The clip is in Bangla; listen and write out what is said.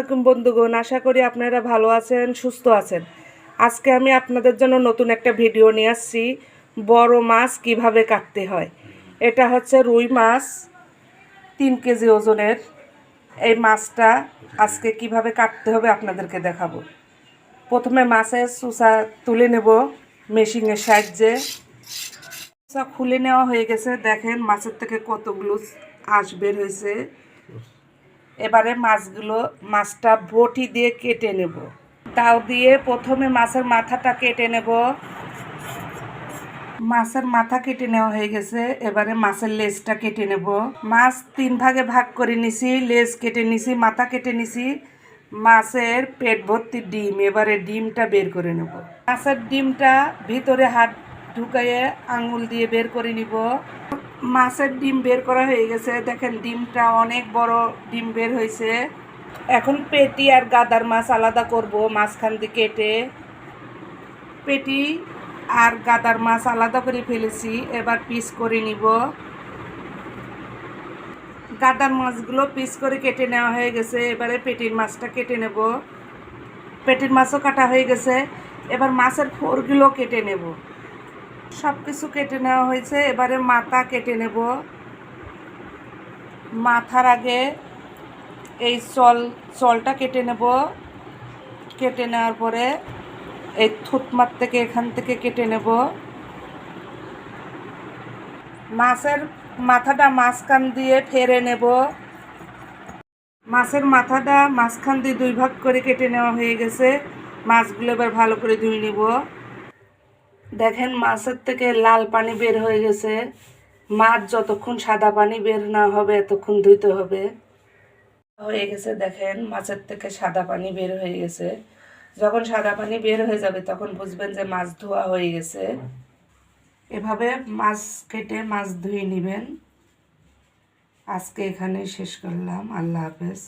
আলাইকুম বন্ধুগণ, আশা করি আপনারা ভালো আছেন, সুস্থ আছেন। আজকে আমি আপনাদের জন্য নতুন একটা ভিডিও নিয়ে আসছি, বড় মাছ কিভাবে কাটতে হয়। এটা হচ্ছে রুই মাছ, 3 কেজি ওজনের। এই মাছটা আজকে কিভাবে কাটতে হবে আপনাদেরকে দেখাবো। প্রথমে মাছের চুষা তুলে নেব মেশিনের সাহায্যে। চুষা খুলে নেওয়া হয়ে গেছে, দেখেন মাছের থেকে কতগুলো আঁশ বের হয়েছে। এবারে মাছটা বটি দিয়ে কেটে নেব। তাও দিয়ে প্রথমে মাছের মাথাটা কেটে নেব। মাছের মাথা কেটে নেওয়া হয়ে গেছে, এবারে মাছের লেজটা কেটে নেব। মাছ 3 ভাগে ভাগ করে নিছি, লেজ কেটে নিছি, মাথা কেটে নিছি। মাছের পেট ভর্তি ডিম, এবারে ডিমটা বের করে নেব। মাছের ডিমটা ভিতরে হাত ঢুকাইয়ে আঙুল দিয়ে বের করে নিব। মাছের ডিম বের করা হয়ে গেছে, দেখেন ডিমটা অনেক বড় ডিম বের হয়েছে। এখন পেটি আর গাদার মাছ আলাদা করব। মাঝখান দিয়ে কেটে পেটি আর গাদার মাছ আলাদা করে ফেলেছি, এবার পিস করে নিব। গাদার মাছগুলো পিস করে কেটে নেওয়া হয়ে গেছে, এবারে পেটির মাছটা কেটে নেব। পেটির মাছও কাটা হয়ে গেছে, এবার মাছের ফোরগুলো কেটে নেব। সব কিছু কেটে নেওয়া হয়েছে, এবারে মাথা কেটে নেব। মাথার আগে এই চলটা কেটে নেব। কেটে নেওয়ার পরে এই থুতমার থেকে এখান থেকে কেটে নেব। মাছের মাথাটা মাঝখান দিয়ে ফেরে নেব। মাছের মাথাটা মাঝখান দিয়ে 2 ভাগ করে কেটে নেওয়া হয়ে গেছে। মাছগুলো এবার ভালো করে ধুয়ে নেব। দেখেন মাছের থেকে লাল পানি বের হয়ে গেছে। মাছ যতক্ষণ সাদা পানি বের না হবে এতক্ষণ ধুইতে হবে। হয়ে গেছে, দেখেন মাছের থেকে সাদা পানি বের হয়ে গেছে। যখন সাদা পানি বের হয়ে যাবে তখন বুঝবেন যে মাছ ধোয়া হয়ে গেছে। এভাবে মাছ কেটে মাছ ধুয়ে নেবেন। আজকে এখানেই শেষ করলাম। আল্লাহ হাফেজ।